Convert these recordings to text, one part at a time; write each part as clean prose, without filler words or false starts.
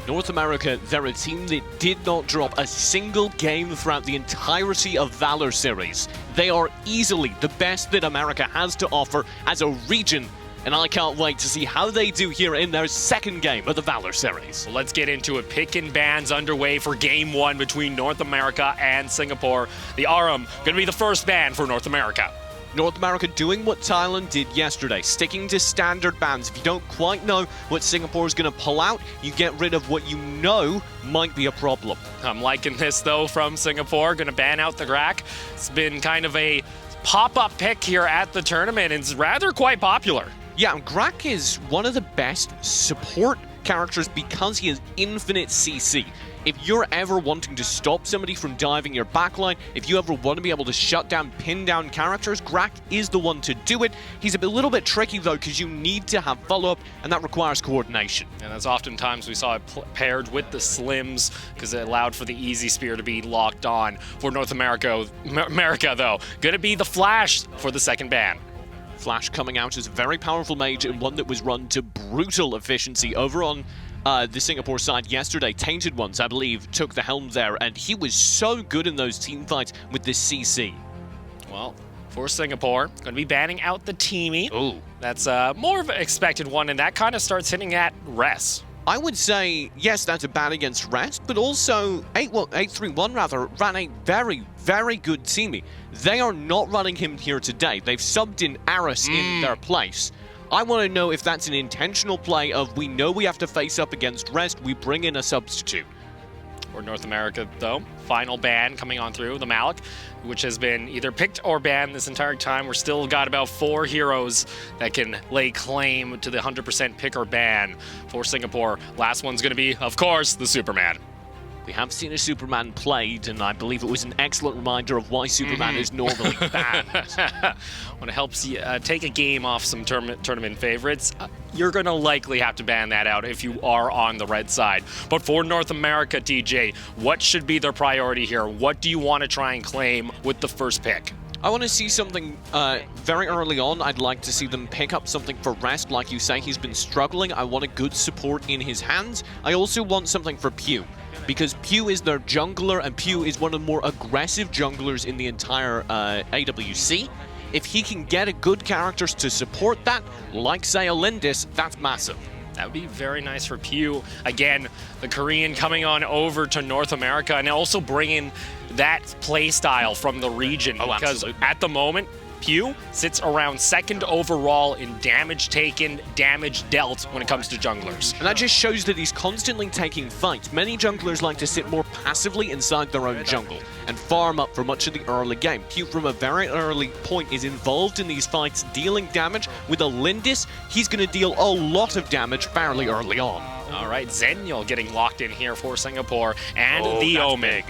North America, they're a team that did not drop a single game throughout the entirety of Valor series. They are easily the best that America has to offer as a region, and I can't wait to see how they do here in their second game of the Valor series. Well, let's get into it. Pick and bans underway for Game 1 between North America and Singapore. The RM going to be the first ban for North America. North America doing what Thailand did yesterday, sticking to standard bans. If you don't quite know what Singapore is going to pull out, you get rid of what you know might be a problem. I'm liking this, though, from Singapore. Going to ban out the Grak. It's been kind of a pop-up pick here at the tournament, and it's rather quite popular. Yeah, Grak is one of the best support characters because he has infinite CC. If you're ever wanting to stop somebody from diving your backline, if you ever want to be able to shut down, pin down characters, Grak is the one to do it. He's a little bit tricky, though, because you need to have follow-up, and that requires coordination. And that's oftentimes we saw it paired with the Slims, because it allowed for the Easy Spear to be locked on. For North America, though, going to be the Flash for the second ban. Flash coming out as a very powerful mage, and one that was run to brutal efficiency over on the Singapore side yesterday. Tainted Ones, I believe, took the helm there, and he was so good in those team fights with the CC. Well, for Singapore, going to be banning out the Teamy. Ooh. That's more of an expected one, and that kind of starts hitting at Res. I would say, yes, that's a ban against Rest, but also 831 rather ran a very, very good teamie. They are not running him here today. They've subbed in Aris in their place. I want to know if that's an intentional play of we know we have to face up against Rest, we bring in a substitute. For North America, though, final ban coming on through, the Malik, which has been either picked or banned this entire time. We're still got about 4 heroes that can lay claim to the 100% pick or ban for Singapore. Last one's going to be, of course, the Superman. We have seen a Superman played, and I believe it was an excellent reminder of why Superman is normally banned. When it helps you take a game off some tournament favorites, you're going to likely have to ban that out if you are on the red side. But for North America, TJ, what should be their priority here? What do you want to try and claim with the first pick? I want to see something very early on. I'd like to see them pick up something for Rest. Like you say, he's been struggling. I want a good support in his hands. I also want something for Pew, because Pew is their jungler, and Pew is one of the more aggressive junglers in the entire AWC. If he can get good characters to support that, like say a Lindis, that's massive. That would be very nice for Pew. Again, the Korean coming on over to North America and also bringing that play style from the region. Because absolutely. At the moment, Pew sits around second overall in damage taken, damage dealt when it comes to junglers. And that just shows that he's constantly taking fights. Many junglers like to sit more passively inside their own jungle and farm up for much of the early game. Pew, from a very early point, is involved in these fights, dealing damage. With a Lindis, he's going to deal a lot of damage fairly early on. All right, Zenial getting locked in here for Singapore, and the Omen. Big.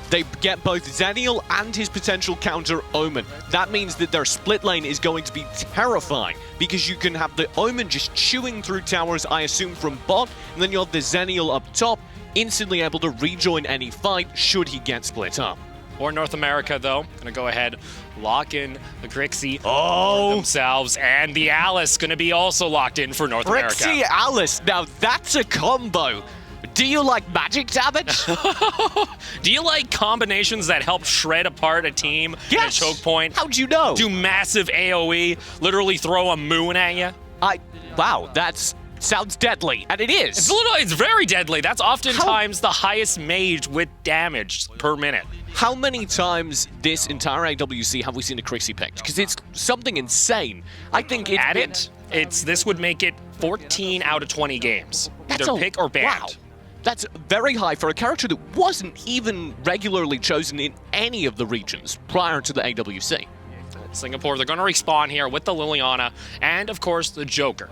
They get both Zenial and his potential counter Omen. That means that their split lane is going to be terrifying, because you can have the Omen just chewing through towers, I assume, from bot, and then you'll have the Zenial up top, instantly able to rejoin any fight should he get split up. For North America, though, going to go ahead, lock in the Grixie Oh! themselves, and the Alice going to be also locked in for North America. Grixie Alice, now that's a combo. Do you like magic damage? Do you like combinations that help shred apart a team at a choke point? How'd you know? Do massive AoE, literally throw a moon at you? Wow, that sounds deadly, and it is. It's very deadly. That's oftentimes the highest mage with damage per minute. How many times this entire AWC have we seen a Grixie picked? Because it's something insane. I think this would make it 14 out of 20 games. That's Either pick or banned. Wow. That's very high for a character that wasn't even regularly chosen in any of the regions prior to the AWC. Singapore, they're going to respawn here with the Liliana and, of course, the Joker.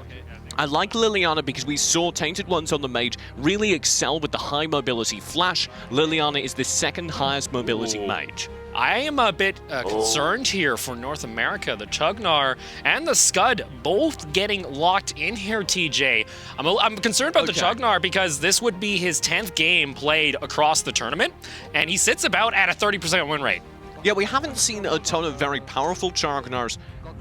I like Liliana because we saw Tainted Ones on the mage really excel with the high mobility flash. Liliana is the second highest mobility mage. I am a bit concerned here for North America. The Chugnar and the Scud both getting locked in here, TJ. I'm concerned about the Chugnar because this would be his 10th game played across the tournament, and he sits about at a 30% win rate. Yeah, we haven't seen a ton of very powerful Chugnars,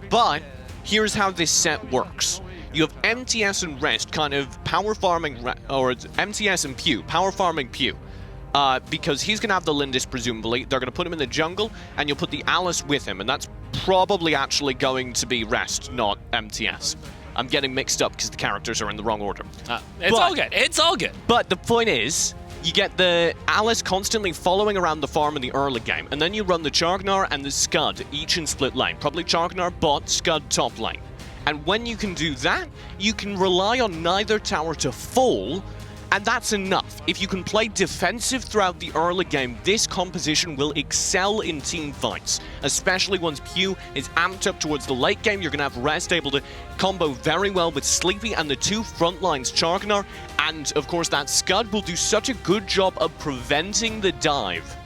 but here's how this set works. You have MTS and Rest kind of power farming, or it's MTS and Pew, power farming Pew. Because he's going to have the Lindis, presumably. They're going to put him in the jungle, and you'll put the Alice with him, and that's probably actually going to be Rest, not MTS. I'm getting mixed up because the characters are in the wrong order. It's all good. It's all good. But the point is, you get the Alice constantly following around the farm in the early game, and then you run the Chargnar and the Scud, each in split lane. Probably Chargnar bot, Scud top lane. And when you can do that, you can rely on neither tower to fall, and that's enough. If you can play defensive throughout the early game, this composition will excel in team fights, especially once Pew is amped up towards the late game. You're going to have Rest able to combo very well with Sleepy and the two front lines, Chargnar, and of course that Scud will do such a good job of preventing the dive.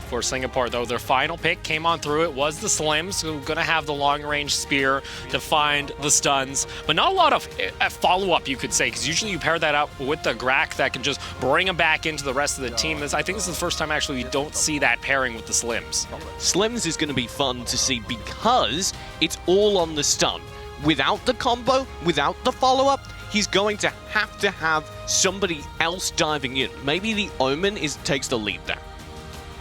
For Singapore, though, their final pick came on through. It was the Slims, who are going to have the long-range spear to find the stuns, but not a lot of follow-up, you could say, because usually you pair that up with the Grak that can just bring them back into the rest of the team. I think this is the first time, actually, we don't see that pairing with the Slims. Slims is going to be fun to see because it's all on the stun. Without the combo, without the follow-up, he's going to have somebody else diving in. Maybe the Omen takes the lead there.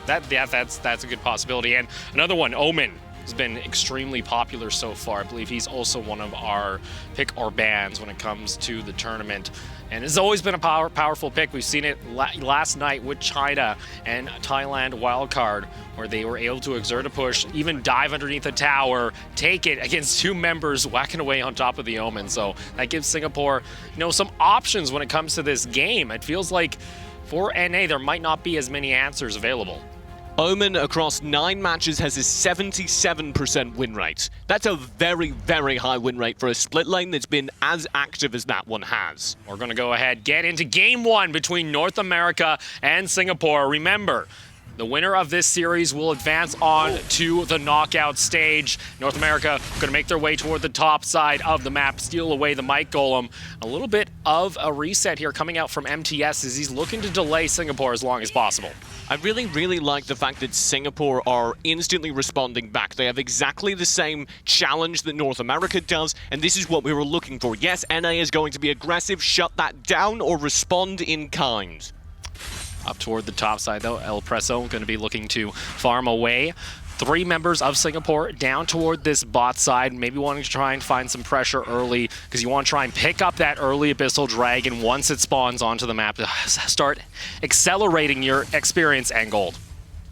That's a good possibility. And another one, Omen, has been extremely popular so far. I believe he's also one of our pick or bans when it comes to the tournament. And has always been a powerful pick. We've seen it last night with China and Thailand wildcard, where they were able to exert a push, even dive underneath a tower, take it against two members whacking away on top of the Omen. So that gives Singapore, some options when it comes to this game. It feels like for NA, there might not be as many answers available. Omen across 9 matches has a 77% win rate. That's a very, very high win rate for a split lane that's been as active as that one has. We're going to go ahead, get into game 1 between North America and Singapore. Remember, the winner of this series will advance on to the knockout stage. North America going to make their way toward the top side of the map, steal away the Might Golem. A little bit of a reset here coming out from MTS as he's looking to delay Singapore as long as possible. I really, really like the fact that Singapore are instantly responding back. They have exactly the same challenge that North America does, and this is what we were looking for. Yes, NA is going to be aggressive, shut that down, or respond in kind. Up toward the top side, though, El Preso going to be looking to farm away. 3 members of Singapore down toward this bot side, maybe wanting to try and find some pressure early, because you want to try and pick up that early Abyssal Dragon once it spawns onto the map to start accelerating your experience and gold.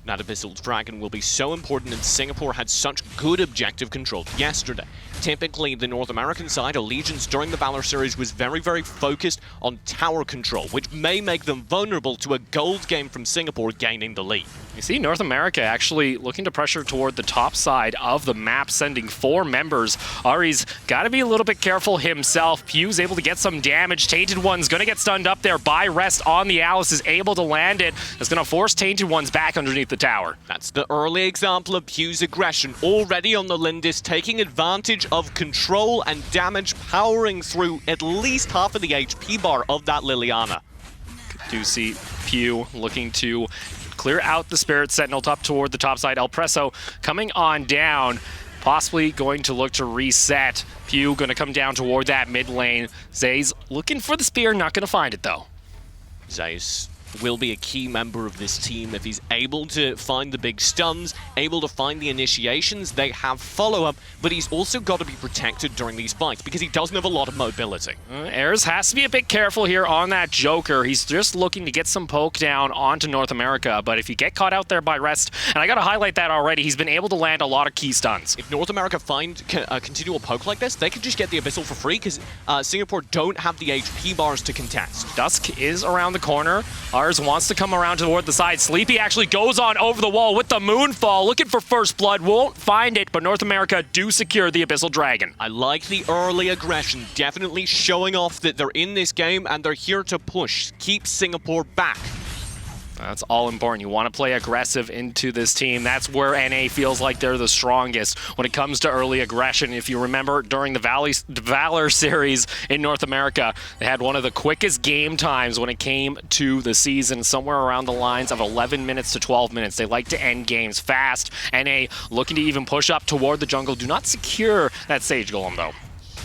That Abyssal Dragon will be so important, and Singapore had such good objective control yesterday. Typically, the North American side, Allegiance, during the Valor series was very, very focused on tower control, which may make them vulnerable to a gold game from Singapore gaining the lead. You see North America actually looking to pressure toward the top side of the map, sending 4 members. Ari's got to be a little bit careful himself. Pew's able to get some damage. Tainted One's going to get stunned up there by Rest on the Alice, is able to land it. It's going to force Tainted One's back underneath the tower. That's the early example of Pew's aggression, already on the Lindis, taking advantage of control and damage, powering through at least half of the HP bar of that Liliana. Do see Pew looking to clear out the Spirit Sentinel up toward the top side. El Preso coming on down, possibly going to look to reset. Pew going to come down toward that mid lane. Zay's looking for the spear, not going to find it though. Zay's will be a key member of this team if he's able to find the big stuns, able to find the initiations. They have follow-up, but he's also got to be protected during these fights because he doesn't have a lot of mobility. Ayers has to be a bit careful here on that Joker. He's just looking to get some poke down onto North America, but if you get caught out there by Rest, and I got to highlight that already, he's been able to land a lot of key stuns. If North America find a continual poke like this, they could just get the Abyssal for free because Singapore don't have the HP bars to contest. Dusk is around the corner. Ayers wants to come around toward the side. Sleepy actually goes on over the wall with the Moonfall, looking for first blood, won't find it, but North America do secure the Abyssal Dragon. I like the early aggression, definitely showing off that they're in this game and they're here to push, keep Singapore back. That's all important. You want to play aggressive into this team. That's where NA feels like they're the strongest when it comes to early aggression. If you remember, during the Valor series in North America, they had one of the quickest game times when it came to the season, somewhere around the lines of 11 minutes to 12 minutes. They like to end games fast. NA looking to even push up toward the jungle. Do not secure that Sage Golem, though.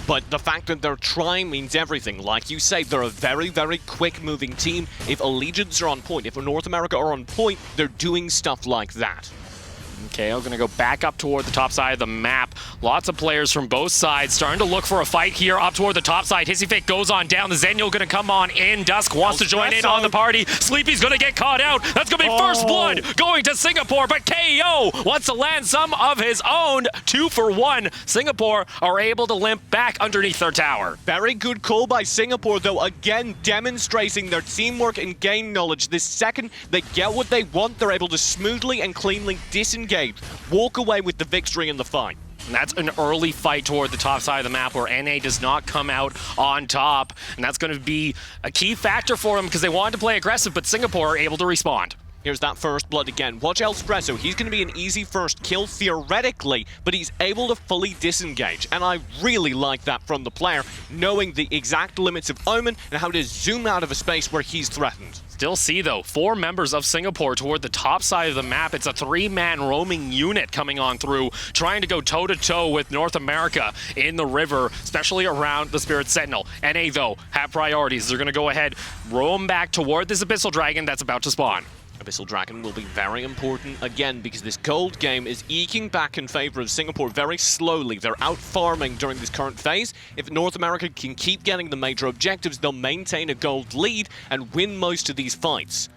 But the fact that they're trying means everything. Like you say, they're a very, very quick-moving team. If Allegiance are on point, if North America are on point, they're doing stuff like that. KO going to go back up toward the top side of the map. Lots of players from both sides starting to look for a fight here up toward the top side. Hissy Fit goes on down. The Zenyo going to come on in. Dusk wants to join in on the party. Sleepy's going to get caught out. That's going to be first blood going to Singapore, but KO wants to land some of his own. 2 for 1. Singapore are able to limp back underneath their tower. Very good call by Singapore, though, again demonstrating their teamwork and game knowledge. This second they get what they want, they're able to smoothly and cleanly disengage, walk away with the victory in the fight. And that's an early fight toward the top side of the map where NA does not come out on top. And that's going to be a key factor for them because they wanted to play aggressive, but Singapore are able to respond. Here's that first blood again. Watch Espresso. He's going to be an easy first kill theoretically, but he's able to fully disengage. And I really like that from the player, knowing the exact limits of Omen and how to zoom out of a space where he's threatened. Still see, though, 4 members of Singapore toward the top side of the map. It's a 3-man roaming unit coming on through, trying to go toe-to-toe with North America in the river, especially around the Spirit Sentinel. NA, though, have priorities. They're going to go ahead, roam back toward this Abyssal Dragon that's about to spawn. Abyssal Dragon will be very important again because this gold game is eking back in favor of Singapore very slowly. They're out farming during this current phase. If North America can keep getting the major objectives, they'll maintain a gold lead and win most of these fights.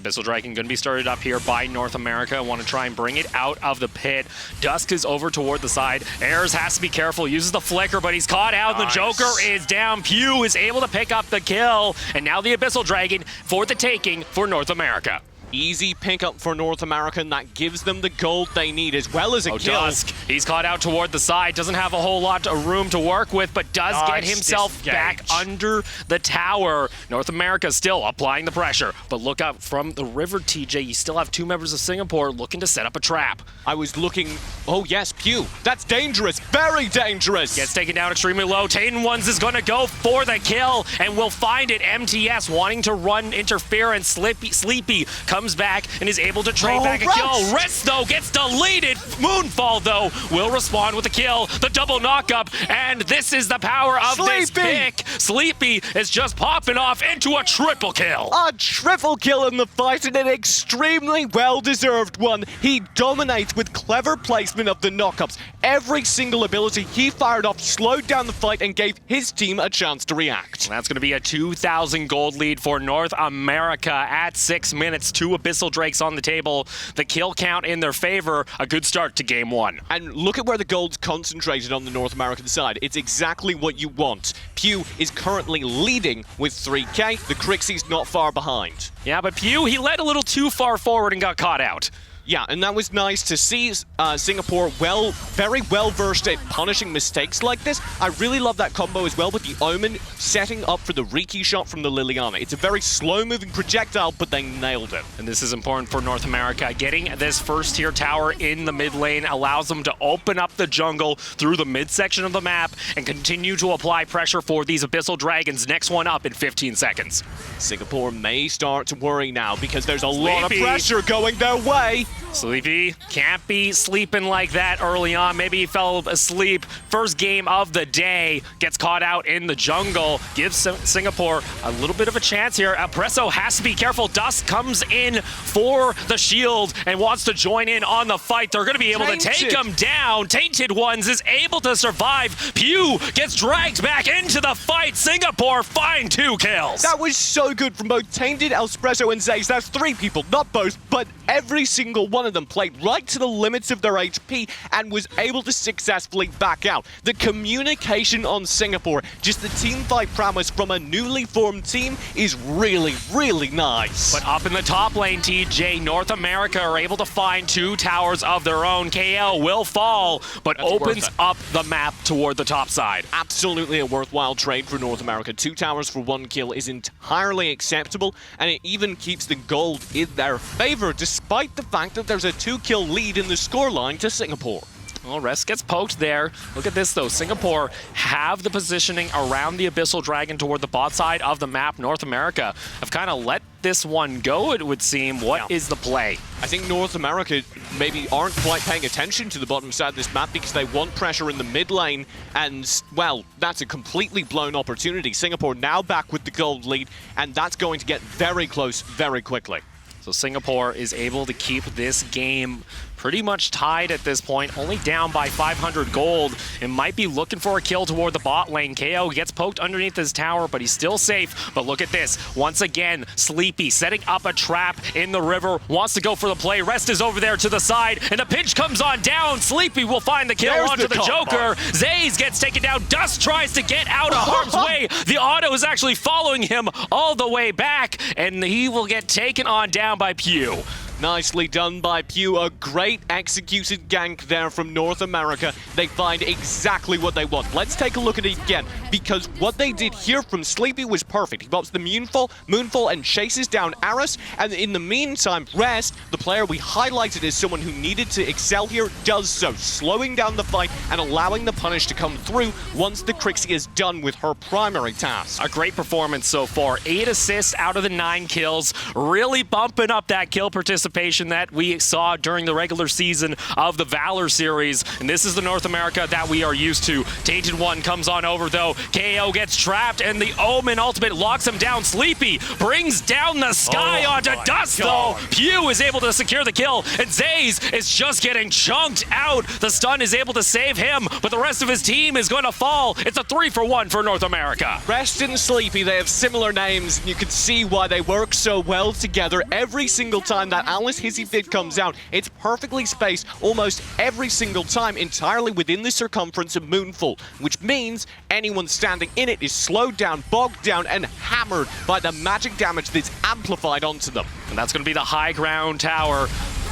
Abyssal Dragon going to be started up here by North America. Want to try and bring it out of the pit. Dusk is over toward the side. Ayers has to be careful. Uses the flicker, but he's caught out. Nice. The Joker is down. Pew is able to pick up the kill. And now the Abyssal Dragon for the taking for North America. Easy pickup for North America, and that gives them the gold they need, as well as a kill. Dusk, he's caught out toward the side, doesn't have a whole lot of room to work with, but does get himself back under the tower. North America still applying the pressure, but look out from the river, TJ. You still have 2 members of Singapore looking to set up a trap. I was looking, oh yes, Pew. That's dangerous, very dangerous. Gets taken down extremely low. Taden Ones is going to go for the kill, and we'll find it. MTS wanting to run interference. Sleepy comes back and is able to trade back a kill. Rest, though, gets deleted. Moonfall, though, will respond with a kill. The double knock-up, and this is the power of this pick. Sleepy is just popping off into a triple kill. A triple kill in the fight, and an extremely well-deserved one. He dominates with clever placement of the knock-ups. Every single ability he fired off slowed down the fight and gave his team a chance to react. And that's going to be a 2,000 gold lead for North America at 6 minutes. 2 Abyssal Drakes on the table. The kill count in their favor. A good start to game 1. And look at where the gold's concentrated on the North American side. It's exactly what you want. Pew is currently leading with 3K. The Crixie's not far behind. Yeah, but Pew, he led a little too far forward and got caught out. Yeah, and that was nice to see Singapore very well versed at punishing mistakes like this. I really love that combo as well with the Omen setting up for the Riki shot from the Liliana. It's a very slow-moving projectile, but they nailed it. And this is important for North America. Getting this first-tier tower in the mid lane allows them to open up the jungle through the midsection of the map and continue to apply pressure for these Abyssal Dragons. Next one up in 15 seconds. Singapore may start to worry now because there's a lot of pressure going their way. Sleepy can't be sleeping like that early on. Maybe he fell asleep. First game of the day. Gets caught out in the jungle. Gives Singapore a little bit of a chance here. Presso has to be careful. Dusk comes in for the shield and wants to join in on the fight. They're going to be able to take him down. Tainted Ones is able to survive. Pew gets dragged back into the fight. Singapore find 2 kills. That was so good from both Tainted, Espresso, and Zaze. That's 3 people, not both, but every single one of them played right to the limits of their HP and was able to successfully back out. The communication on Singapore, just the teamfight prowess from a newly formed team is really, really nice. But up in the top lane, TJ, North America are able to find 2 towers of their own. KL will fall, but opens up the map toward the top side. Absolutely a worthwhile trade for North America. 2 towers for 1 kill is entirely acceptable, and it even keeps the gold in their favor, despite the fact that there's a 2-kill lead in the scoreline to Singapore. Well, Rest gets poked there. Look at this, though. Singapore have the positioning around the Abyssal Dragon toward the bot side of the map. North America have kind of let this one go, it would seem. What is the play? I think North America maybe aren't quite paying attention to the bottom side of this map because they want pressure in the mid lane, and, well, that's a completely blown opportunity. Singapore now back with the gold lead, and that's going to get very close very quickly. So Singapore is able to keep this game pretty much tied at this point, only down by 500 gold, and might be looking for a kill toward the bot lane. KO gets poked underneath his tower, but he's still safe. But look at this. Once again, Sleepy setting up a trap in the river, wants to go for the play. Rest is over there to the side, and the pinch comes on down. Sleepy will find the kill onto the Joker. Zaze gets taken down. Dust tries to get out of harm's way. The auto is actually following him all the way back, and he will get taken on down by Pew. Nicely done by Pew. A great executed gank there from North America. They find exactly what they want. Let's take a look at it again, because what they did here from Sleepy was perfect. He pops the Moonfall, and chases down Aris, and in the meantime, Rest, the player we highlighted as someone who needed to excel here, does so, slowing down the fight and allowing the punish to come through once the Crixie is done with her primary task. A great performance so far. 8 assists out of the 9 kills, really bumping up that kill participation that we saw during the regular season of the Valor series. And this is the North America that we are used to. Tainted One comes on over, though. KO gets trapped, and the Omen ultimate locks him down. Sleepy brings down the sky onto Dust, though. Pew is able to secure the kill, and Zaze is just getting chunked out. The stun is able to save him, but the rest of his team is going to fall. It's a 3-for-1 for North America. Rest and Sleepy, they have similar names, and you can see why they work so well together. Every single time that Alice Hissy Fit comes out, it's perfectly spaced almost every single time, entirely within the circumference of Moonfall, which means anyone standing in it is slowed down, bogged down, and hammered by the magic damage that's amplified onto them. And that's going to be the high ground tower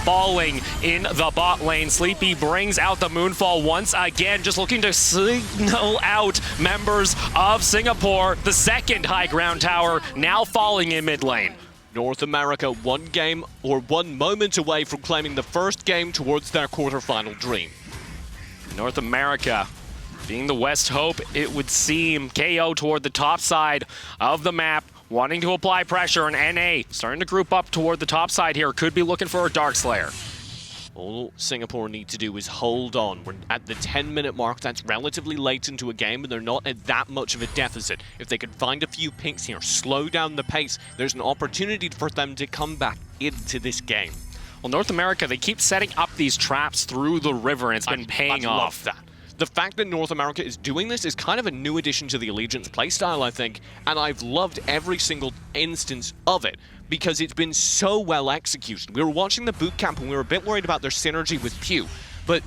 falling in the bot lane. Sleepy brings out the Moonfall once again, just looking to signal out members of Singapore. The second high ground tower now falling in mid lane. North America one game or one moment away from claiming the first game towards their quarterfinal dream. North America being the West Hope, it would seem. KO toward the top side of the map, wanting to apply pressure, and NA starting to group up toward the top side here. Could be looking for a Darkslayer. All Singapore need to do is hold on. We're at the 10-minute mark. That's relatively late into a game, and they're not at that much of a deficit. If they could find a few picks here, slow down the pace, there's an opportunity for them to come back into this game. Well, North America, they keep setting up these traps through the river, and it's been paying off. I love that. The fact that North America is doing this is kind of a new addition to the Allegiance playstyle, I think, and I've loved every single instance of it because it's been so well executed. We were watching the boot camp and we were a bit worried about their synergy with Pew, but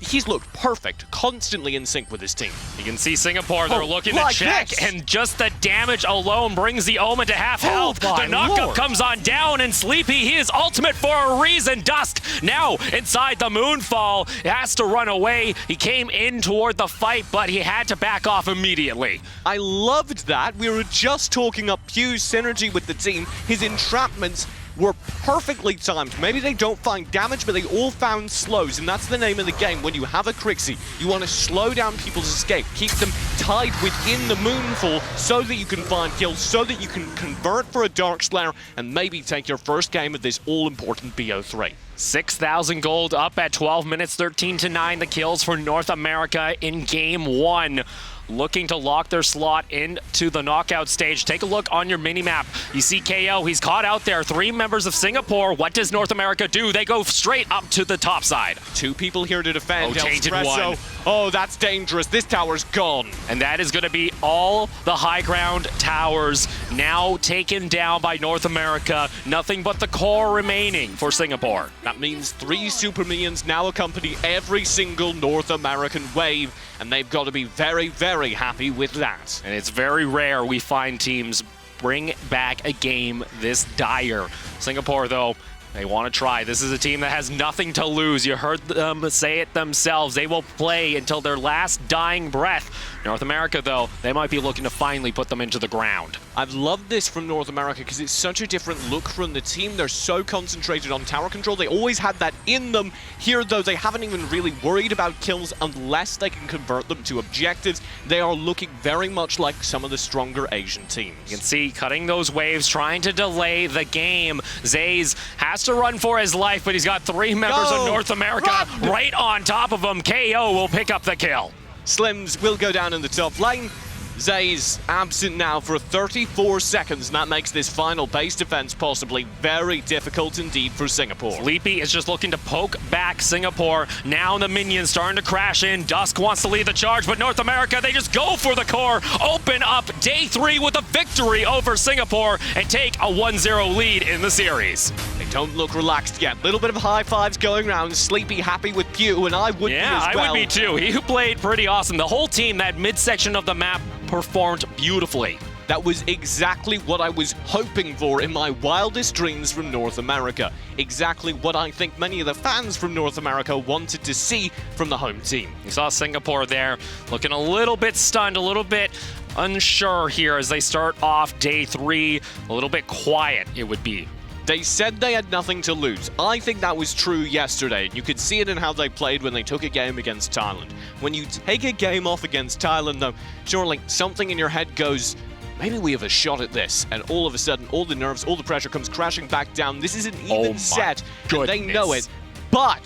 he's looked perfect, constantly in sync with his team. You can see Singapore, they're looking to check, and just the damage alone brings the Omen to half health. The knockup comes on down, and Sleepy, he is ultimate for a reason. Dusk now inside the Moonfall, has to run away. He came in toward the fight, but he had to back off immediately. I loved that. We were just talking up Pew's synergy with the team. His entrapments were perfectly timed. Maybe they don't find damage, but they all found slows, and that's the name of the game. When you have a Crixie, you want to slow down people's escape, keep them tied within the Moonfall so that you can find kills, so that you can convert for a Darkslayer, and maybe take your first game of this all-important BO3. 6,000 gold up at 12 minutes, 13-9 the kills for North America in Game 1. Looking to lock their slot into the knockout stage. Take a look on your mini-map. You see KO, he's caught out there. 3 members of Singapore. What does North America do? They go straight up to the top side. 2 people here to defend. Oh, Tainted One. Oh, that's dangerous. This tower's gone. And that is going to be all the high ground towers now taken down by North America. Nothing but the core remaining for Singapore. That means 3 super minions now accompany every single North American wave, and they've got to be very, very happy with that. And it's very rare we find teams bring back a game this dire. Singapore, though, they want to try. This is a team that has nothing to lose. You heard them say it themselves. They will play until their last dying breath. North America, though, they might be looking to finally put them into the ground. I've loved this from North America because it's such a different look from the team. They're so concentrated on tower control. They always had that in them. Here, though, they haven't even really worried about kills unless they can convert them to objectives. They are looking very much like some of the stronger Asian teams. You can see cutting those waves, trying to delay the game. Zays has to run for his life, but he's got 3 members of North America right on top of him. KO will pick up the kill. Slims will go down in the top lane. Zays absent now for 34 seconds, and that makes this final base defense possibly very difficult indeed for Singapore. Sleepy is just looking to poke back Singapore. Now the minions starting to crash in. Dusk wants to lead the charge, but North America, they just go for the core, open up day 3 with a victory over Singapore, and take a 1-0 lead in the series. They don't look relaxed yet. Little bit of high fives going around. Sleepy happy with Pew, and I would be as well. Yeah, I would be too. He played pretty awesome. The whole team, that midsection of the map, performed beautifully. That was exactly what I was hoping for in my wildest dreams from North America. Exactly what I think many of the fans from North America wanted to see from the home team. You saw Singapore there looking a little bit stunned, a little bit unsure here as they start off day 3. A little bit quiet, it would be. They said they had nothing to lose. I think that was true yesterday. You could see it in how they played when they took a game against Thailand. When you take a game off against Thailand, though, surely something in your head goes, maybe we have a shot at this. And all of a sudden, all the nerves, all the pressure comes crashing back down. This is an even set, and they know it. But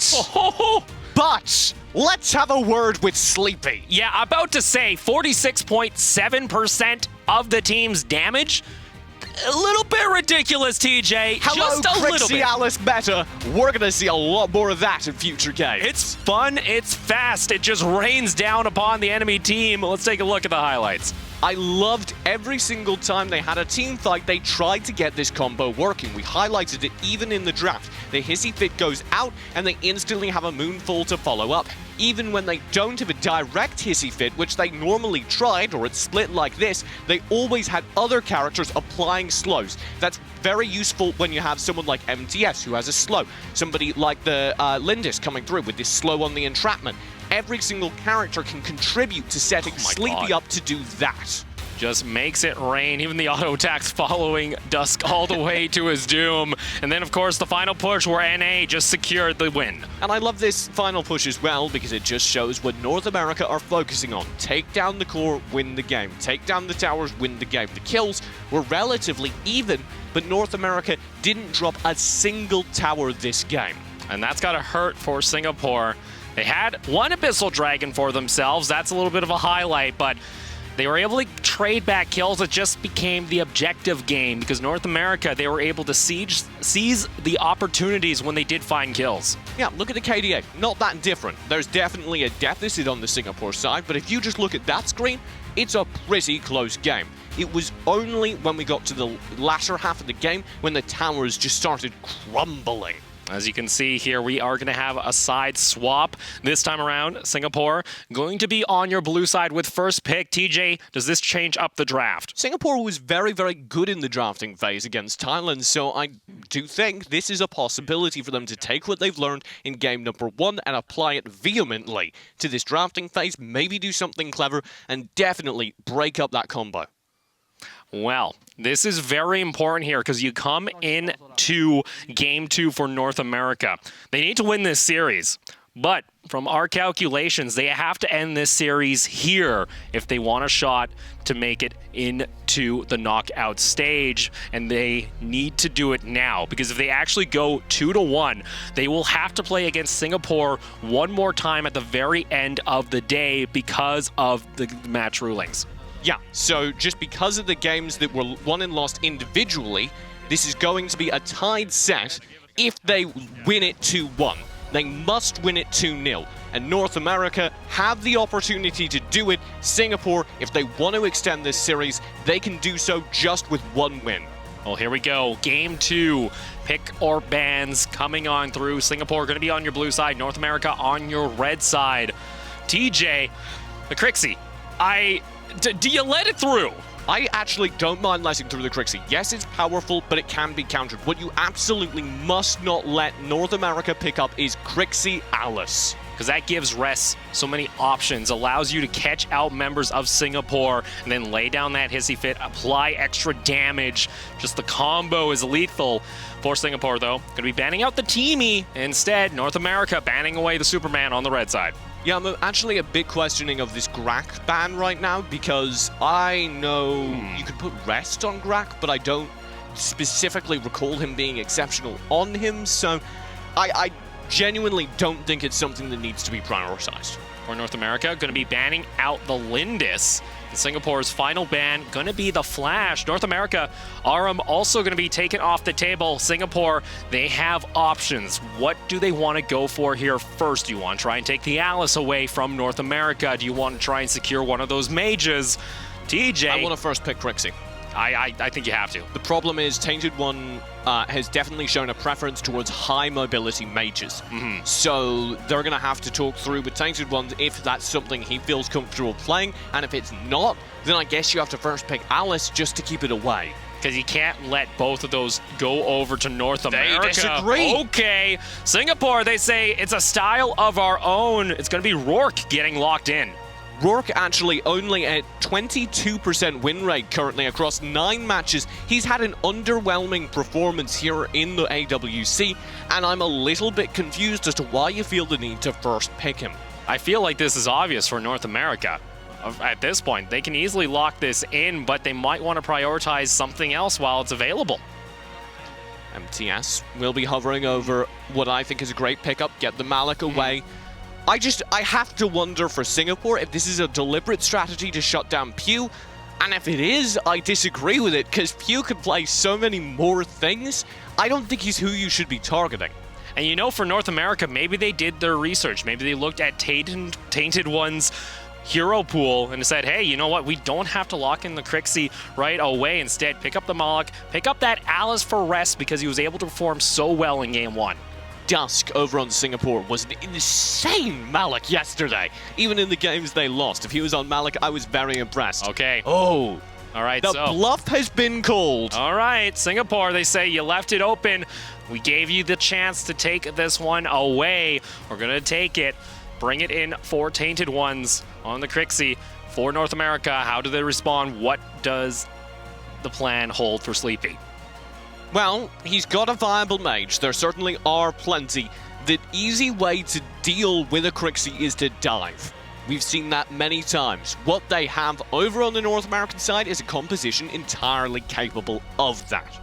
let's have a word with Sleepy. Yeah, about to say 46.7% of the team's damage. A little bit ridiculous, TJ. Hello, just a little bit. Alice Meta. We're going to see a lot more of that in future games. It's fun. It's fast. It just rains down upon the enemy team. Let's take a look at the highlights. I loved every single time they had a team fight, they tried to get this combo working. We highlighted it even in the draft. The Hissy Fit goes out, and they instantly have a Moonfall to follow up. Even when they don't have a direct Hissy Fit, which they normally tried, or it's split like this, they always had other characters applying slows. That's very useful when you have someone like MTS, who has a slow. Somebody like the Lindis coming through with this slow on the entrapment. Every single character can contribute to setting Sleepy up to do that. Just makes it rain. Even the auto attacks following Dusk all the way to his doom. And then, of course, the final push where NA just secured the win. And I love this final push as well because it just shows what North America are focusing on. Take down the core, win the game. Take down the towers, win the game. The kills were relatively even, but North America didn't drop a single tower this game. And that's got to hurt for Singapore. They had one Abyssal Dragon for themselves. That's a little bit of a highlight, but they were able to trade back kills. It just became the objective game because North America, they were able to seize the opportunities when they did find kills. Yeah, look at the KDA. Not that different. There's definitely a deficit on the Singapore side, but if you just look at that screen, it's a pretty close game. It was only when we got to the latter half of the game when the towers just started crumbling. As you can see here, we are going to have a side swap. This time around, Singapore going to be on your blue side with first pick. TJ, does this change up the draft? Singapore was very, very good in the drafting phase against Thailand, so I do think this is a possibility for them to take what they've learned in game number 1 and apply it vehemently to this drafting phase, maybe do something clever, and definitely break up that combo. Well, this is very important here because you come into Game 2 for North America. They need to win this series, but from our calculations, they have to end this series here if they want a shot to make it into the knockout stage, and they need to do it now because if they actually go 2-1, they will have to play against Singapore one more time at the very end of the day because of the match rulings. Yeah, so just because of the games that were won and lost individually, this is going to be a tied set if they win it 2-1. They must win it 2-0. And North America have the opportunity to do it. Singapore, if they want to extend this series, they can do so just with one win. Well, here we go. Game 2. Pick or bans coming on through. Singapore going to be on your blue side. North America on your red side. TJ, the Crixie, do you let it through? I actually don't mind letting through the Crixie. Yes, it's powerful, but it can be countered. What you absolutely must not let North America pick up is Crixie Alice. because that gives Res so many options, allows you to catch out members of Singapore and then lay down that hissy fit, apply extra damage. Just the combo is lethal for Singapore, though. Going to be banning out the Teamy. Instead, North America banning away the Superman on the red side. Yeah, I'm actually a bit questioning of this Grak ban right now, because I know you can put rest on Grak, but I don't specifically recall him being exceptional on him, so I genuinely don't think it's something that needs to be prioritized. For North America, going to be banning out the Lindis. Singapore's final ban going to be the Flash. North America, Aram also going to be taken off the table. Singapore, they have options. What do they want to go for here first? Do you want to try and take the Alice away from North America? Do you want to try and secure one of those mages? TJ, I want to first pick Crixie. I think you have to. The problem is Tainted One has definitely shown a preference towards high mobility mages. So they're going to have to talk through with Tainted One if that's something he feels comfortable playing, and if it's not, then I guess you have to first pick Alice just to keep it away. Because you can't let both of those go over to North America. They disagree. Okay. Singapore, they say it's a style of our own. It's going to be Rourke getting locked in. Rourke actually only at 22% win rate currently across 9 matches. He's had an underwhelming performance here in the AWC, and I'm a little bit confused as to why you feel the need to first pick him. I feel like this is obvious for North America. At this point, they can easily lock this in, but they might want to prioritize something else while it's available. MTS will be hovering over what I think is a great pickup, get the Malik away. I have to wonder for Singapore if this is a deliberate strategy to shut down Pew, and if it is, I disagree with it, because Pew can play so many more things. I don't think he's who you should be targeting. And you know, for North America, maybe they did their research. Maybe they looked at Tainted One's hero pool and said, hey, you know what? We don't have to lock in the Crixie right away. Instead, pick up the Moloch, pick up that Alice for rest, because he was able to perform so well in Game 1. Dusk over on Singapore was an insane Malik yesterday. Even in the games they lost. If he was on Malik, I was very impressed. Okay. Oh. All right, the bluff has been called. All right, Singapore, they say you left it open. We gave you the chance to take this one away. We're going to take it. Bring it in for Tainted Ones on the Crixie. For North America, how do they respond? What does the plan hold for Sleepy? Well, he's got a viable mage. There certainly are plenty. The easy way to deal with a Crixie is to dive. We've seen that many times. What they have over on the North American side is a composition entirely capable of that.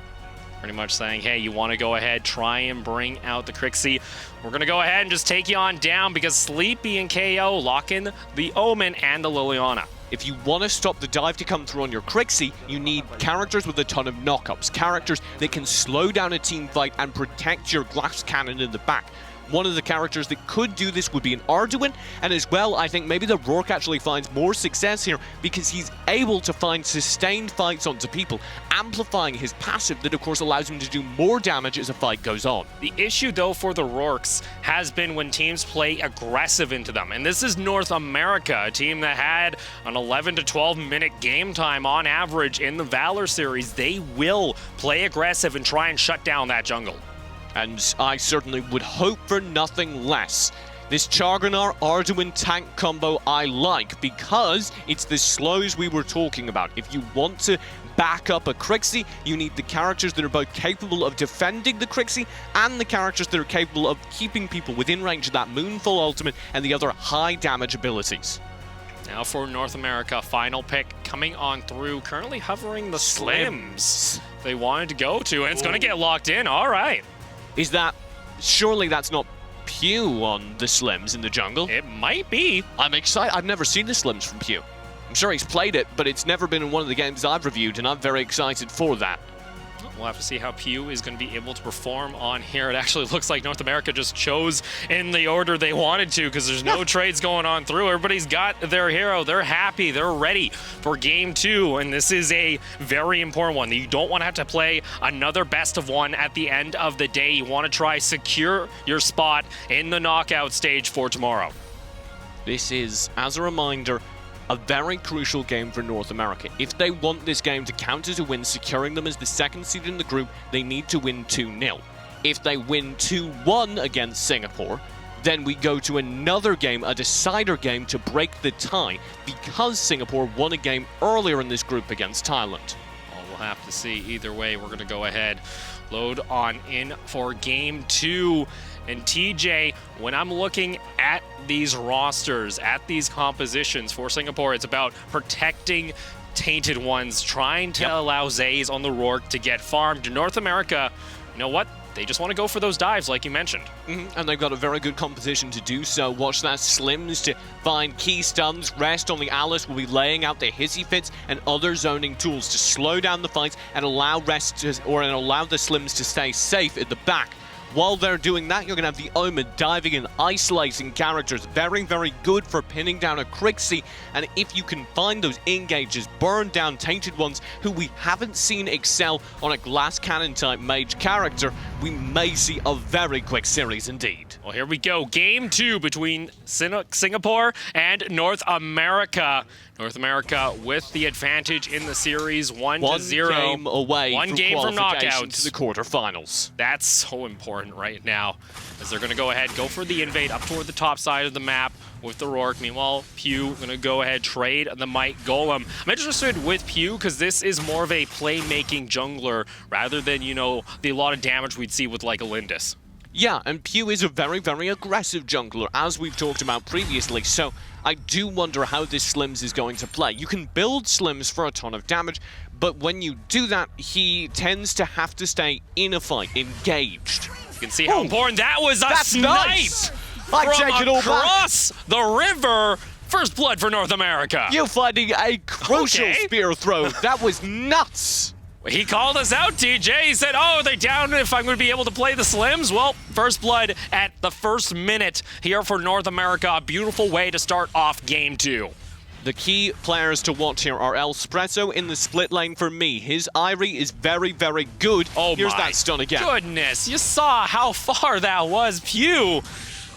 Pretty much saying, hey, you want to go ahead, try and bring out the Crixie. We're going to go ahead and just take you on down, because Sleepy and KO lock in the Omen and the Liliana. If you want to stop the dive to come through on your Crixie, you need characters with a ton of knockups, characters that can slow down a team fight and protect your glass cannon in the back. One of the characters that could do this would be an Arduin, and as well, I think maybe the Rourke actually finds more success here because he's able to find sustained fights onto people, amplifying his passive that of course allows him to do more damage as a fight goes on. The issue though for the Rourkes has been when teams play aggressive into them, and this is North America, a team that had an 11 to 12 minute game time on average in the Valor series. They will play aggressive and try and shut down that jungle. And I certainly would hope for nothing less. This Charganar Arduin tank combo I like because it's the slows we were talking about. If you want to back up a Crixie, you need the characters that are both capable of defending the Crixie and the characters that are capable of keeping people within range of that Moonfall ultimate and the other high damage abilities. Now for North America, final pick coming on through, currently hovering the Slims they wanted to go to, and it's going to get locked in. All right. Is that... surely that's not Pew on the Slims in the jungle? It might be. I'm excited. I've never seen the Slims from Pew. I'm sure he's played it, but it's never been in one of the games I've reviewed, and I'm very excited for that. We'll have to see how Pew is going to be able to perform on here. It actually looks like North America just chose in the order they wanted to, because there's no trades going on through. Everybody's got their hero. They're happy. They're ready for Game 2, and this is a very important one. You don't want to have to play another best of one at the end of the day. You want to try secure your spot in the knockout stage for tomorrow. This is, as a reminder, a very crucial game for North America. If they want this game to count as a win, securing them as the second seed in the group, they need to win 2-0. If they win 2-1 against Singapore, then we go to another game, a decider game, to break the tie because Singapore won a game earlier in this group against Thailand. Well, we'll have to see. Either way, we're going to go ahead, load on in for game 2. And TJ, when I'm looking at these rosters, at these compositions for Singapore, it's about protecting Tainted Ones, trying to allow Zays on the Rourke to get farmed. North America, you know what? They just want to go for those dives, like you mentioned. And they've got a very good composition to do so. Watch that Slims to find key stuns. Rest on the Alice will be laying out the Hissy Fits and other zoning tools to slow down the fights and allow Rest to, and allow the Slims to stay safe at the back. While they're doing that, you're going to have the Omen diving and isolating characters. Very, very good for pinning down a Crixie. And if you can find those engages, burn down Tainted Ones who we haven't seen excel on a glass cannon type mage character, we may see a very quick series indeed. Well, here we go. Game 2 between Singapore and North America. North America with the advantage in the series, 1-0. One game away One from game from qualification knockouts to the quarterfinals. That's so important right now, as they're going to go ahead, go for the invade up toward the top side of the map with the Rourke. Meanwhile, Pew going to go ahead, trade the Might Golem. I'm interested with Pew because this is more of a playmaking jungler rather than, you know, the lot of damage we'd see with like a Lindis. Yeah, and Pew is a very, very aggressive jungler, as we've talked about previously, so I do wonder how this Slims is going to play. You can build Slims for a ton of damage, but when you do that, he tends to have to stay in a fight, engaged. You can see how important that was. A snipe nice. I take it all across back. the river. First blood for North America. You're finding a crucial spear throw. That was nuts. He called us out, TJ. He said, oh, are they down if I'm going to be able to play the Slims? Well, first blood at the first minute here for North America. A beautiful way to start off game 2. The key players to watch here are Espresso in the split lane for me. His Irie is very, very good. Oh, here's that stun again. Goodness, you saw how far that was, Pew.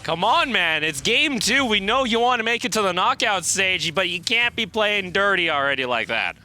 Come on, man. It's game 2. We know you want to make it to the knockout stage, but you can't be playing dirty already like that.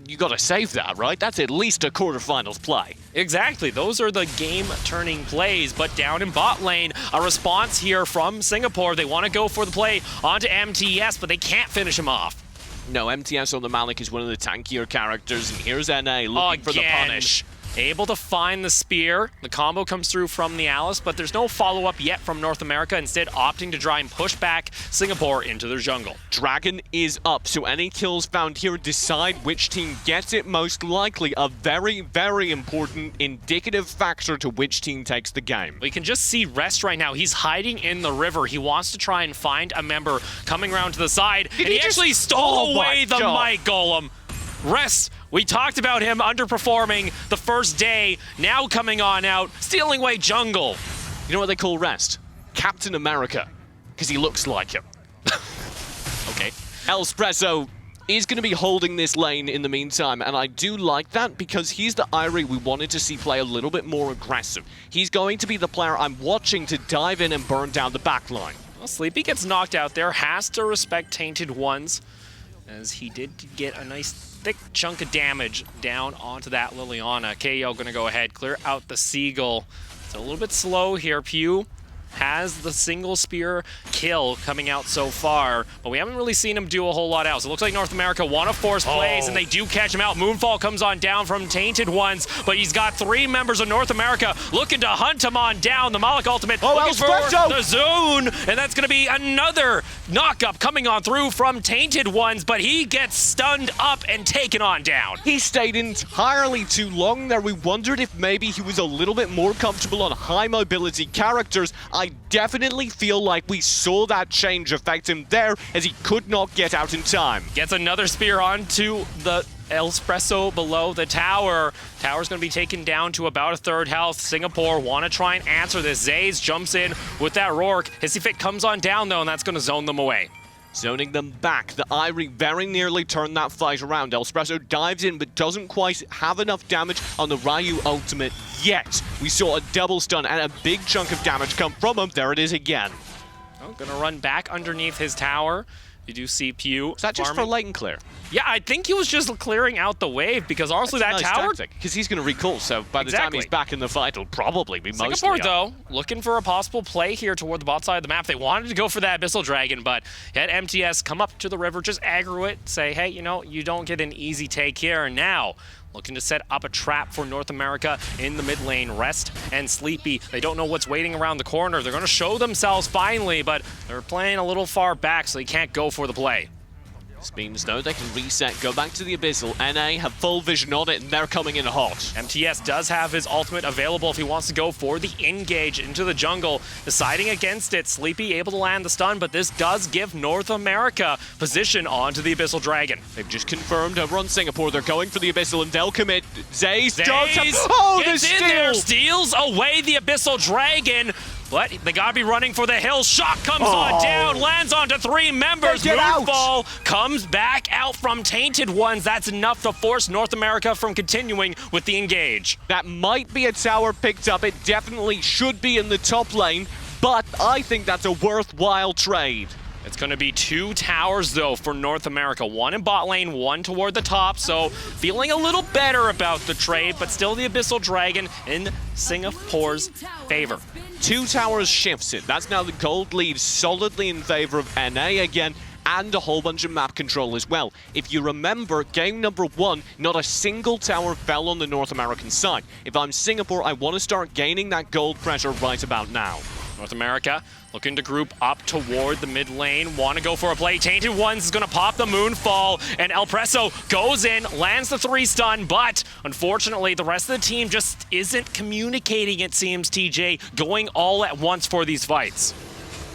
You gotta save that, right? That's at least a quarterfinals play. Exactly. Those are the game-turning plays. But down in bot lane, a response here from Singapore. They want to go for the play onto MTS, but they can't finish him off. No, MTS on the Malik is one of the tankier characters, and here's NA looking for the punish. Able to find the spear. The combo comes through from the Alice, but there's no follow-up yet from North America, instead opting to try and push back Singapore into their jungle. Dragon is up, so any kills found here decide which team gets it most likely. A very, very important indicative factor to which team takes the game. We can just see Rest right now. He's hiding in the river. He wants to try and find a member coming around to the side, and he actually stole away the Might Golem. Rest, we talked about him underperforming the first day, now coming on out, stealing away jungle. You know what they call Rest? Captain America, because he looks like him. Okay. Espresso is going to be holding this lane in the meantime, and I do like that because he's the Irie we wanted to see play a little bit more aggressive. He's going to be the player I'm watching to dive in and burn down the back line. Well, Sleepy gets knocked out there, has to respect Tainted Ones, as he did get a nice thick chunk of damage down onto that Liliana. KO gonna go ahead, clear out the Seagull. It's a little bit slow here. Pew has the single spear kill coming out so far, but we haven't really seen him do a whole lot else. It looks like North America want to force plays, and they do catch him out. Moonfall comes on down from Tainted Ones, but he's got 3 members of North America looking to hunt him on down. The Malik ultimate looking for the zone, and that's going to be another knock-up coming on through from Tainted Ones, but he gets stunned up and taken on down. He stayed entirely too long there. We wondered if maybe he was a little bit more comfortable on high mobility characters. I definitely feel like we saw that change affect him there as he could not get out in time. Gets another spear onto the Espresso below the tower. Tower's going to be taken down to about a 1/3 health. Singapore want to try and answer this. Zays jumps in with that Rourke. Hissy Fit comes on down though, and that's going to zone them away. Zoning them back. The Irie very nearly turned that fight around. Espresso dives in but doesn't quite have enough damage on the Ryu ultimate yet. We saw a double stun and a big chunk of damage come from him. There it is again. Oh, gonna run back underneath his tower. You do see Pew. Is that just for light and clear? Yeah, I think he was just clearing out the wave because honestly that tower... Because he's going to recall, so by the time he's back in the fight, it'll probably be mostly Singapore, though, looking for a possible play here toward the bot side of the map. They wanted to go for that Abyssal Dragon, but had MTS come up to the river, just aggro it, say, hey, you know, you don't get an easy take here. And now, looking to set up a trap for North America in the mid lane. Rest and Sleepy, they don't know what's waiting around the corner. They're going to show themselves finally, but they're playing a little far back, so they can't go for the play. This means, though, they can reset, go back to the Abyssal. NA have full vision on it, and they're coming in hot. MTS does have his ultimate available if he wants to go for the engage into the jungle. Deciding against it, Sleepy able to land the stun, but this does give North America position onto the Abyssal Dragon. They've just confirmed over on Singapore they're going for the Abyssal, and they'll commit. Zays gets in there, steals away the Abyssal Dragon. But they gotta be running for the hill. Shock comes on down, lands onto 3 members. Moonfall comes back out from Tainted Ones. That's enough to force North America from continuing with the engage. That might be a tower picked up. It definitely should be in the top lane, but I think that's a worthwhile trade. It's going to be 2 towers, though, for North America. 1 in bot lane, 1 toward the top. So feeling a little better about the trade, but still the Abyssal Dragon in Singapore's favor. 2 towers shifts it. That's now the gold lead solidly in favor of NA again, and a whole bunch of map control as well. If you remember, game number 1, not a single tower fell on the North American side. If I'm Singapore, I want to start gaining that gold pressure right about now. North America looking to group up toward the mid lane. Want to go for a play. Tainted Ones is going to pop the Moonfall, and El Preso goes in, lands the 3 stun, but unfortunately the rest of the team just isn't communicating, it seems, TJ, going all at once for these fights.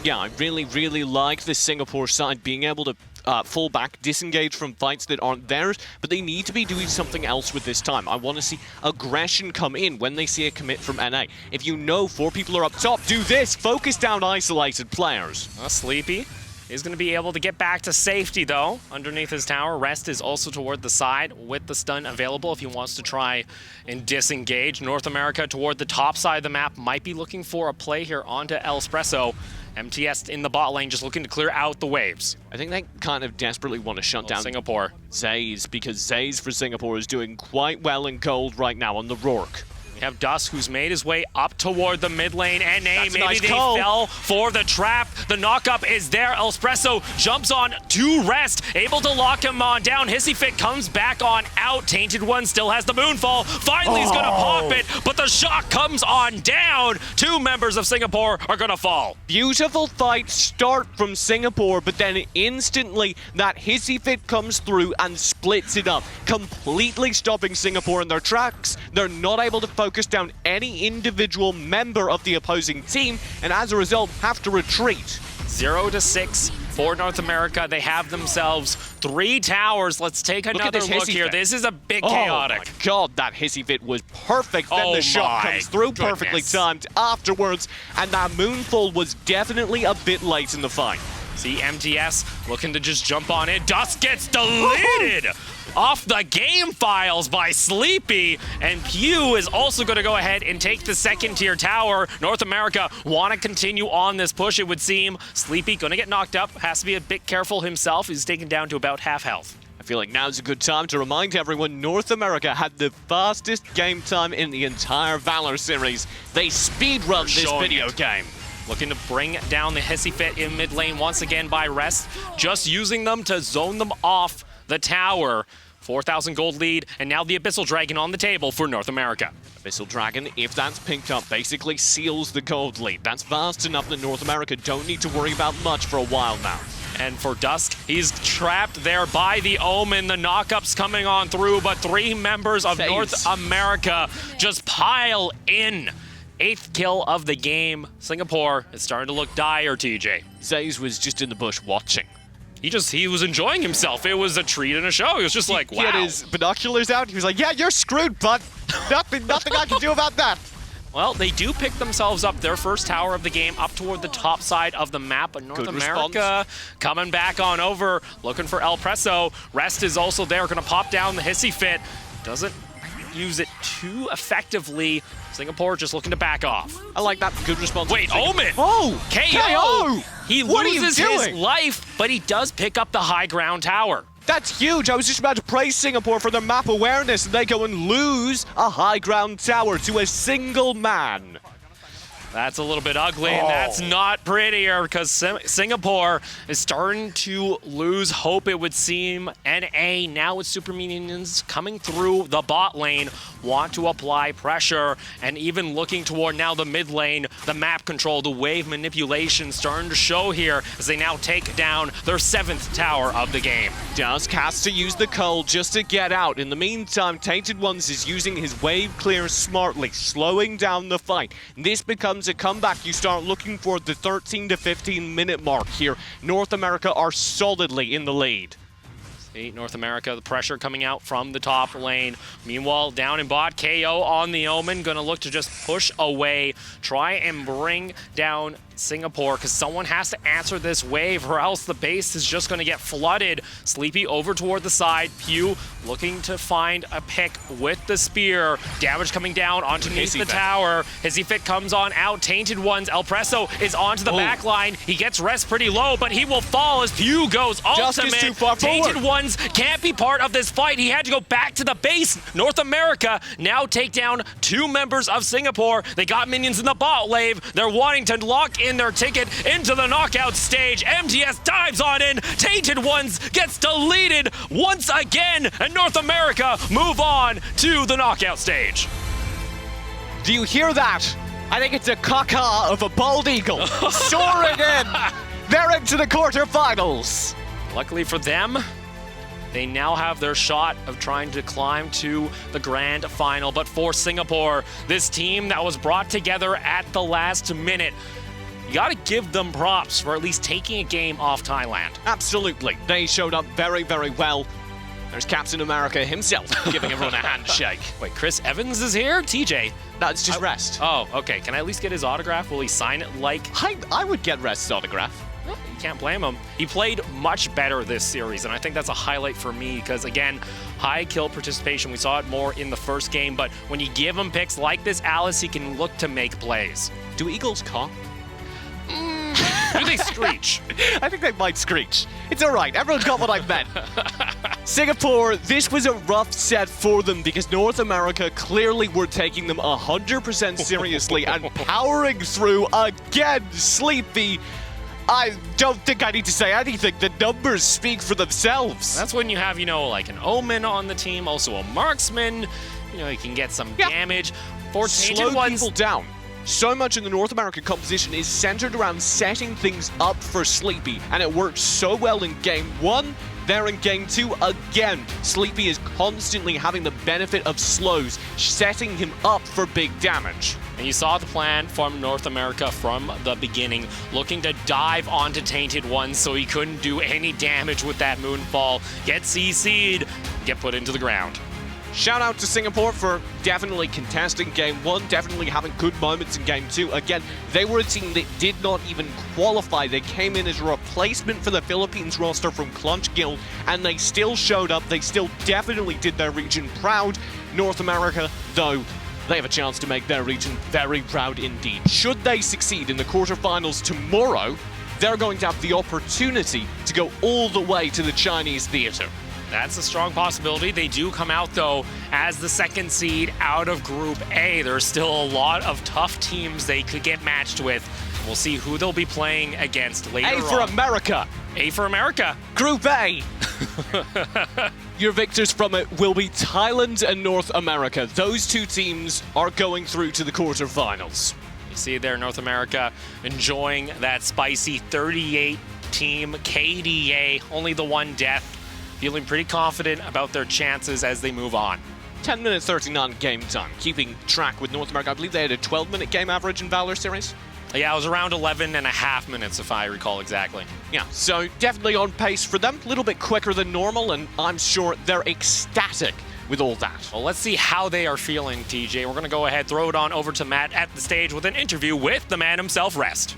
Yeah, I really, really like the Singapore side being able to fall back, disengage from fights that aren't theirs, but they need to be doing something else with this time. I want to see aggression come in when they see a commit from NA. If you know 4 people are up top, do this. Focus down isolated players. Sleepy is going to be able to get back to safety, though, underneath his tower. Rest is also toward the side with the stun available if he wants to try and disengage. North America toward the top side of the map might be looking for a play here onto El Espresso. MTS in the bot lane just looking to clear out the waves. I think they kind of desperately want to shut down Singapore. Zays, because Zays for Singapore is doing quite well in gold right now on the Rourke. We have Dusk, who's made his way up toward the mid lane. NA, maybe nice they call. fell for the trap. The knockup is there. El Espresso jumps on to Rest, able to lock him on down. Hissy Fit comes back on out. Tainted One still has the Moonfall. Finally, he's going to pop it, but the shock comes on down. 2 members of Singapore are going to fall. Beautiful fight start from Singapore, but then instantly that Hissy Fit comes through and splits it up, completely stopping Singapore in their tracks. They're not able to focus down any individual member of the opposing team, and as a result, have to retreat. 0-6 for North America. They have themselves 3 towers. Let's take another look here. This is a bit chaotic. Oh my god, that Hissy Fit was perfect. Then the shot comes through perfectly timed afterwards, and that Moonfall was definitely a bit late in the fight. See MTS looking to just jump on it. Dusk gets deleted off the game files by Sleepy, and Pew is also going to go ahead and take the 2nd-tier tower. North America want to continue on this push, it would seem. Sleepy going to get knocked up, has to be a bit careful himself. He's taken down to about half health. I feel like now's a good time to remind everyone North America had the fastest game time in the entire Valor series. They speedrun this video game. Looking to bring down the Hissy Fit in mid lane once again by Rest, just using them to zone them off the tower. 4,000 gold lead, and now the Abyssal Dragon on the table for North America. Abyssal Dragon, if that's picked up, basically seals the gold lead. That's fast enough that North America don't need to worry about much for a while now. And for Dusk, he's trapped there by the Omen. The knockup's coming on through, but 3 members of North America just pile in. 8th kill of the game. Singapore is starting to look dire, TJ. Zays was just in the bush watching. He was enjoying himself. It was a treat and a show. He was just like, wow. He had his binoculars out. He was like, yeah, you're screwed, bud. Nothing I can do about that. Well, they do pick themselves up their first tower of the game up toward the top side of the map. But North America coming back on over, looking for El Preso. Rest is also there, going to pop down the Hissy Fit. Doesn't use it too effectively. Singapore just looking to back off. I like that. Good response. Wait, Omen! Oh! KO! He What are you loses his doing? life, but he does pick up the high ground tower. That's huge. I was just about to praise Singapore for their map awareness, and they go and lose a high ground tower to a single man. That's a little bit ugly, and that's not prettier because Singapore is starting to lose hope, it would seem. NA, now with Super Minions coming through the bot lane, want to apply pressure, and even looking toward now the mid lane, the map control, the wave manipulation starting to show here as they now take down their 7th tower of the game. Dusk has to use the cull just to get out. In the meantime, Tainted Ones is using his wave clear smartly, slowing down the fight. This becomes a comeback. You start looking for the 13 to 15 minute mark here. North America are solidly in the lead. See, North America, the pressure coming out from the top lane. Meanwhile, down in bot, KO on the Omen, gonna look to just push away, try and bring down Singapore, because someone has to answer this wave or else the base is just going to get flooded. Sleepy over toward the side. Pew looking to find a pick with the spear. Damage coming down underneath the tower. Hissy Fit comes on out. Tainted Ones. El Preso is onto the back line. He gets rest pretty low, but he will fall as Pew goes ultimate. Too far Tainted forward. Ones can't be part of this fight. He had to go back to the base. North America now take down 2 members of Singapore. They got minions in the bot wave. They're wanting to lock in their ticket into the knockout stage. MTS dives on in. Tainted Ones gets deleted once again, and North America move on to the knockout stage. Do you hear that? I think it's a caca of a bald eagle soaring in. They're into the quarterfinals. Luckily for them, they now have their shot of trying to climb to the grand final. But for Singapore, this team that was brought together at the last minute, you got to give them props for at least taking a game off Thailand. Absolutely. They showed up very, very well. There's Captain America himself giving everyone a handshake. Wait, Chris Evans is here? TJ. No, it's just Rest. Oh, okay. Can I at least get his autograph? Will he sign it like... I would get Rest's autograph. Well, you can't blame him. He played much better this series, and I think that's a highlight for me because, again, high kill participation. We saw it more in the first game, but when you give him picks like this, Alice, he can look to make plays. Do Eagles caw? Do they screech? I think they might screech. It's all right. Everyone got what I meant. Singapore, this was a rough set for them because North America clearly were taking them 100% seriously and powering through again. Sleepy. I don't think I need to say anything. The numbers speak for themselves. That's when you have, like an Omen on the team, also a marksman. You can get some damage. For Tainted Ones, people down. So much in the North American composition is centered around setting things up for Sleepy, and it worked so well in Game 1. There in Game 2, again, Sleepy is constantly having the benefit of slows, setting him up for big damage. And you saw the plan from North America from the beginning, looking to dive onto Tainted Ones so he couldn't do any damage with that Moonfall, get CC'd, get put into the ground. Shout out to Singapore for definitely contesting Game 1, definitely having good moments in Game 2. Again, they were a team that did not even qualify. They came in as a replacement for the Philippines roster from Clutch Guild, and they still showed up. They still definitely did their region proud. North America, though, they have a chance to make their region very proud indeed. Should they succeed in the quarterfinals tomorrow, they're going to have the opportunity to go all the way to the Chinese theater. That's a strong possibility. They do come out, though, as the 2nd seed out of Group A. There's still a lot of tough teams they could get matched with. We'll see who they'll be playing against later on. A for America. A for America. Group A. Your victors from it will be Thailand and North America. Those 2 teams are going through to the quarterfinals. You see there, North America enjoying that spicy 38-team KDA. Only the 1 death. Feeling pretty confident about their chances as they move on. 10 minutes 39 game time, keeping track with North America. I believe they had a 12-minute game average in Valor series. Yeah, it was around 11.5 minutes, if I recall exactly. Yeah, so definitely on pace for them. A little bit quicker than normal, and I'm sure they're ecstatic with all that. Well, let's see how they are feeling, TJ. We're going to go ahead, throw it on over to Matt at the stage with an interview with the man himself, Rest.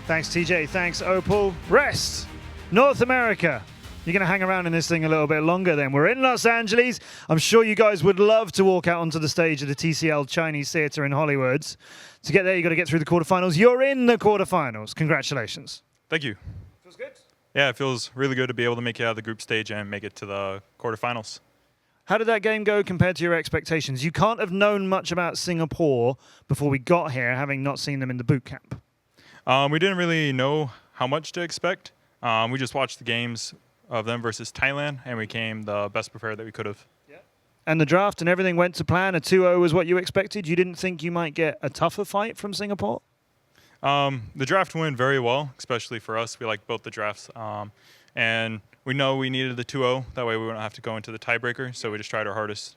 Thanks, TJ. Thanks, Opal. Rest. North America. You're going to hang around in this thing a little bit longer then. We're in Los Angeles. I'm sure you guys would love to walk out onto the stage of the TCL Chinese Theatre in Hollywood. To get there, you've got to get through the quarterfinals. You're in the quarterfinals. Congratulations. Thank you. Feels good? Yeah, it feels really good to be able to make it out of the group stage and make it to the quarterfinals. How did that game go compared to your expectations? You can't have known much about Singapore before we got here, having not seen them in the boot camp. We didn't really know how much to expect. We just watched the games of them versus Thailand, and we came the best prepared that we could have. And the draft and everything went to plan. A 2-0 was what you expected. You didn't think you might get a tougher fight from Singapore? The draft went very well, especially for us. We liked both the drafts. And we know we needed the 2-0. That way we wouldn't have to go into the tiebreaker, so we just tried our hardest.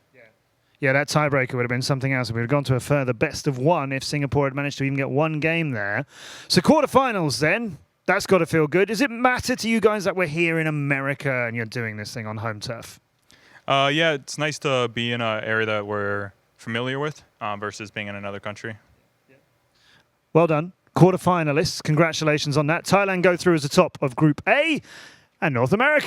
Yeah, that tiebreaker would have been something else. We would have gone to a further best of one if Singapore had managed to even get one game there. So quarterfinals then. That's got to feel good. Does it matter to you guys that we're here in America and you're doing this thing on home turf? Yeah, it's nice to be in an area that we're familiar with versus being in another country. Well done. Quarterfinalists, congratulations on that. Thailand go through as the top of Group A, and North America